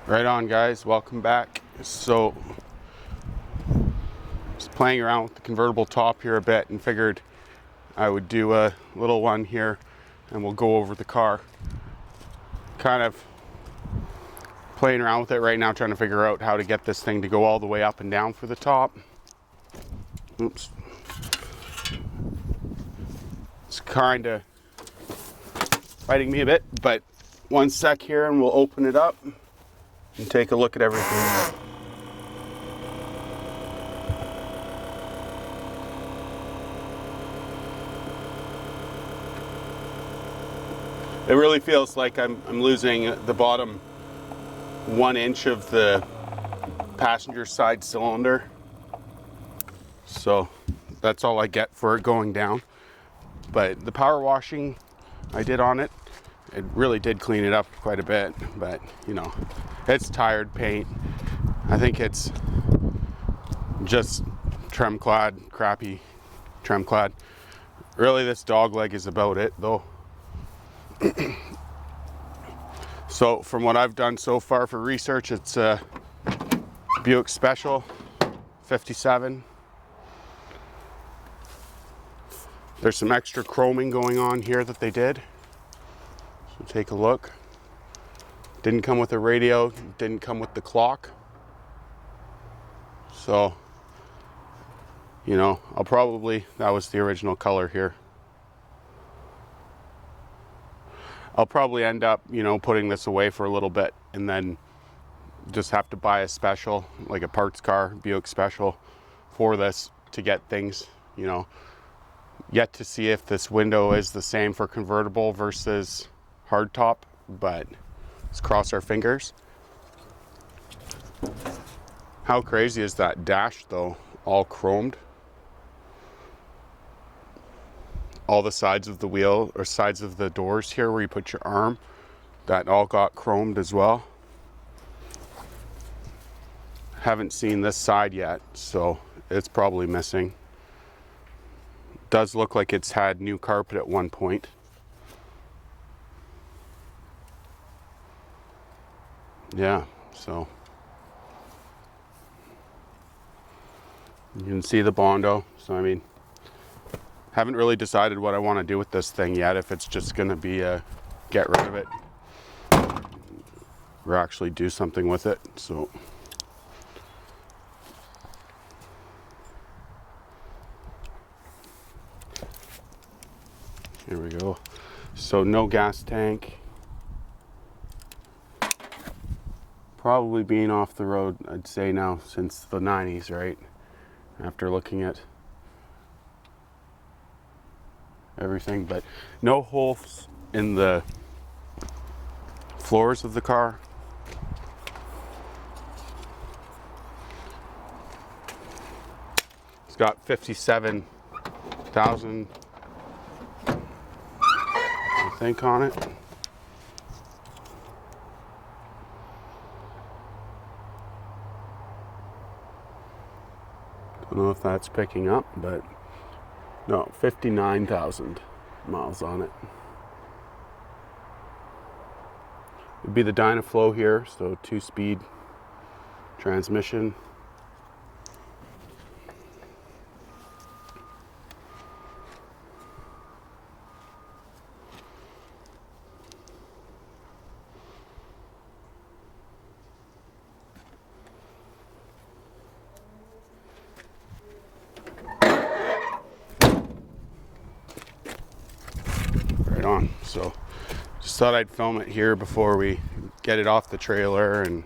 Right on, guys, welcome back. So just playing around with the convertible top here a bit and figured I would do a little one here and we'll go over the car. Kind of playing around with it right now, trying to figure out how to get this thing to go all the way up and down for the top. Oops. It's kind of fighting me a bit, but one sec here and we'll open it up and take a look at everything. It really feels like I'm losing the bottom 1 inch of the passenger side cylinder. So that's all I get for it going down. But the power washing I did on it, it really did clean it up quite a bit. But you know, it's tired paint. I think it's just trim clad, crappy trim clad. Really, this dog leg is about it though. So from what I've done so far for research, it's a Buick Special 57. There's some extra chroming going on here that they did. So take a look. Didn't come with a radio, didn't come with the clock. So, you know, that was the original color here. I'll probably end up, you know, putting this away for a little bit and then just have to buy a special, like a parts car, Buick Special for this to get things, you know. Yet to see if this window is the same for convertible versus hardtop, but let's cross our fingers. How crazy is that dash though? All chromed. All the sides of the wheel or sides of the doors here where you put your arm, that all got chromed as well. Haven't seen this side yet, so it's probably missing. Does look like it's had new carpet at one point. Yeah, so you can see the Bondo. So I mean, haven't really decided what I want to do with this thing yet, if it's just going to be a get rid of it or actually do something with it. So here we go. So no gas tank. Probably being off the road, I'd say now since the 90s, right? After looking at everything, but no holes in the floors of the car. It's got 57,000 I think on it. Don't know if that's picking up, but no, 59,000 miles on it. It'd be the Dynaflow here, so 2-speed transmission. On. So just thought I'd film it here before we get it off the trailer and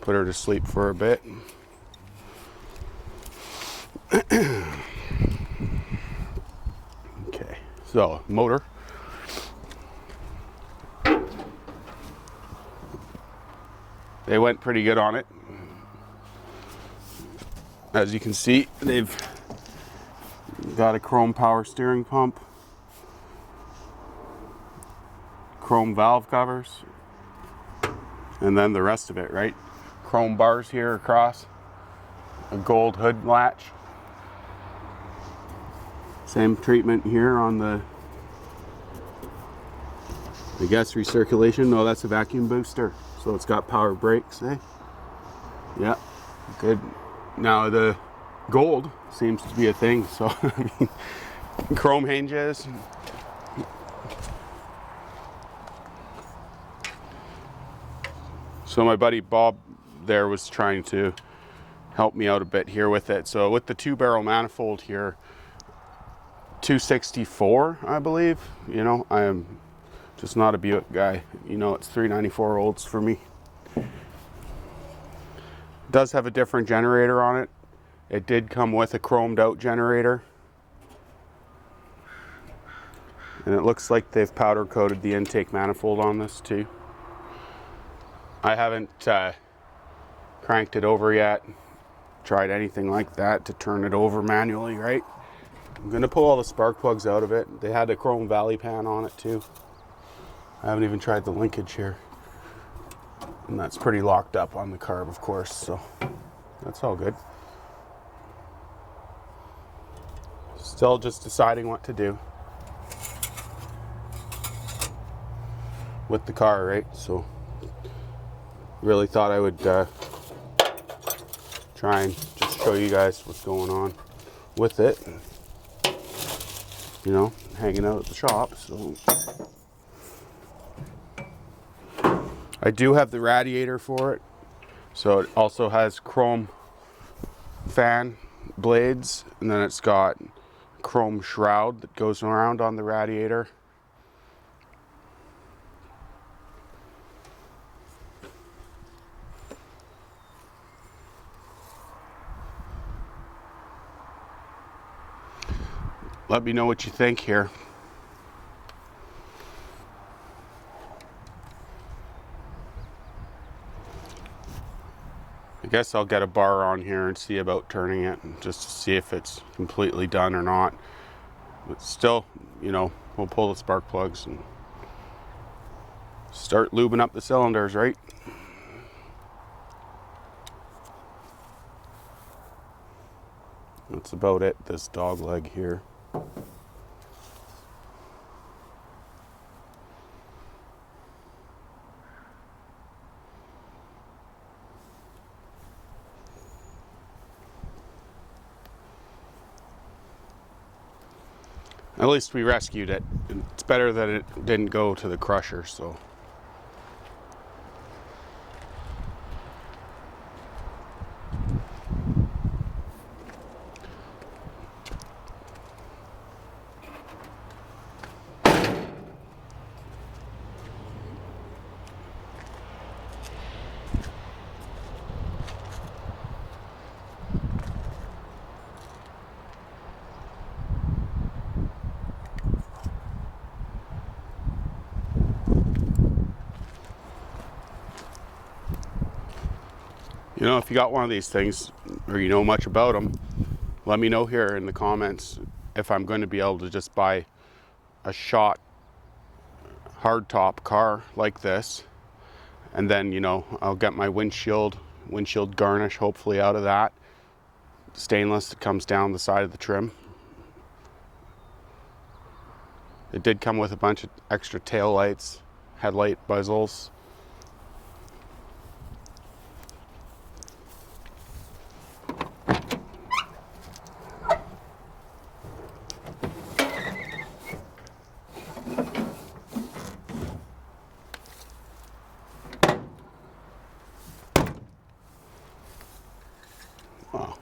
put her to sleep for a bit. Okay, so motor. They went pretty good on it. As you can see, they've got a chrome power steering pump, chrome valve covers, and then the rest of it, right? Chrome bars here across, a gold hood latch. Same treatment here on the I guess recirculation. No, that's a vacuum booster. So it's got power brakes, eh? Yeah, good. Now the gold seems to be a thing, so I mean, chrome hinges. So my buddy Bob there was trying to help me out a bit here with it. So with the 2-barrel manifold here, 264, I believe. You know, I am just not a Buick guy. You know, it's 394 olds for me. It does have a different generator on it. It did come with a chromed out generator. And it looks like they've powder coated the intake manifold on this too. I haven't cranked it over yet, tried anything like that to turn it over manually, right? I'm gonna pull all the spark plugs out of it. They had a chrome valley pan on it too. I haven't even tried the linkage here. And that's pretty locked up on the carb, of course, so that's all good. Still just deciding what to do with the car, right? So really thought I would try and just show you guys what's going on with it. You know, hanging out at the shop. So I do have the radiator for it. So it also has chrome fan blades, and then it's got chrome shroud that goes around on the radiator. Let me know what you think here. I guess I'll get a bar on here and see about turning it, just to see if it's completely done or not. But still, you know, we'll pull the spark plugs and start lubing up the cylinders, right? That's about it, this dog leg here. At least we rescued it. It's better that it didn't go to the crusher, so. You know, if you got one of these things, or you know much about them, let me know here in the comments if I'm going to be able to just buy a shot hardtop car like this, and then, you know, I'll get my windshield garnish hopefully out of that. Stainless that comes down the side of the trim. It did come with a bunch of extra tail lights, headlight bezels. Wow.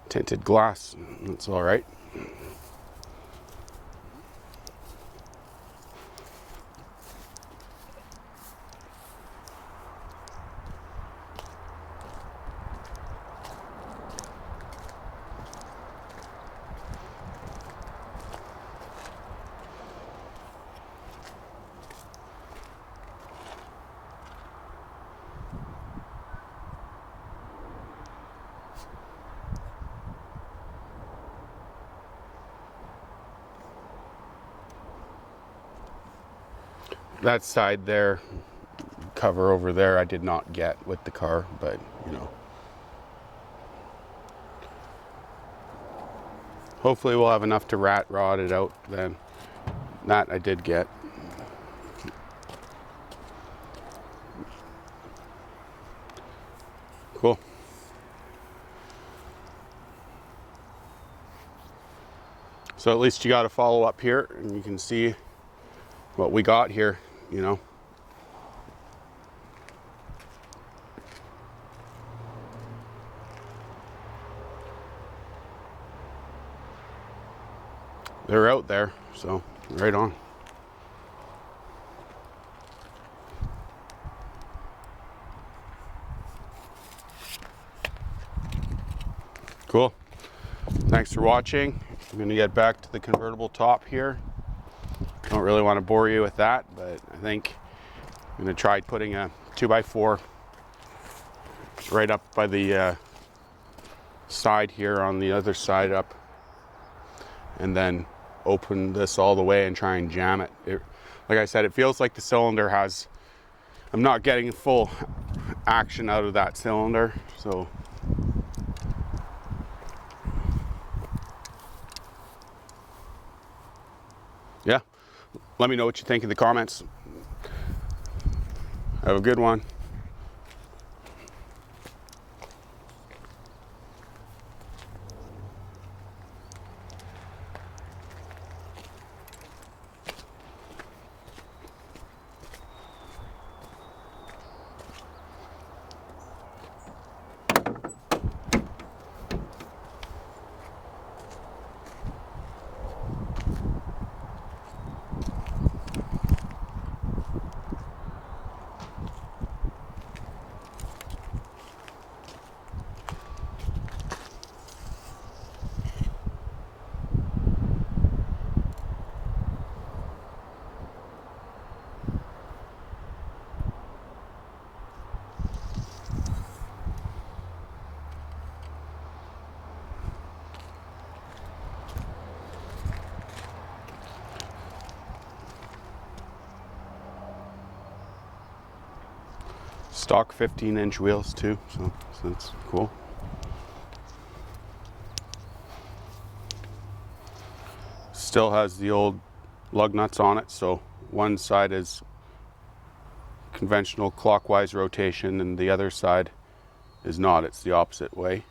Tinted glass, that's all right. That side there, cover over there, I did not get with the car, but you know. Hopefully we'll have enough to rat rod it out then. That I did get. Cool. So at least you got to follow up here and you can see what we got here, you know. They're out there, so right on. Cool. Thanks for watching. I'm going to get back to the convertible top here. Don't really want to bore you with that, but I think I'm going to try putting a 2x4 right up by the side here on the other side up, and then open this all the way and try and jam it. Like I said, it feels like the cylinder has, I'm not getting full action out of that cylinder, so yeah, let me know what you think in the comments. Have a good one. Stock 15-inch wheels too, so that's cool. Still has the old lug nuts on it, so one side is conventional clockwise rotation and the other side is not, it's the opposite way.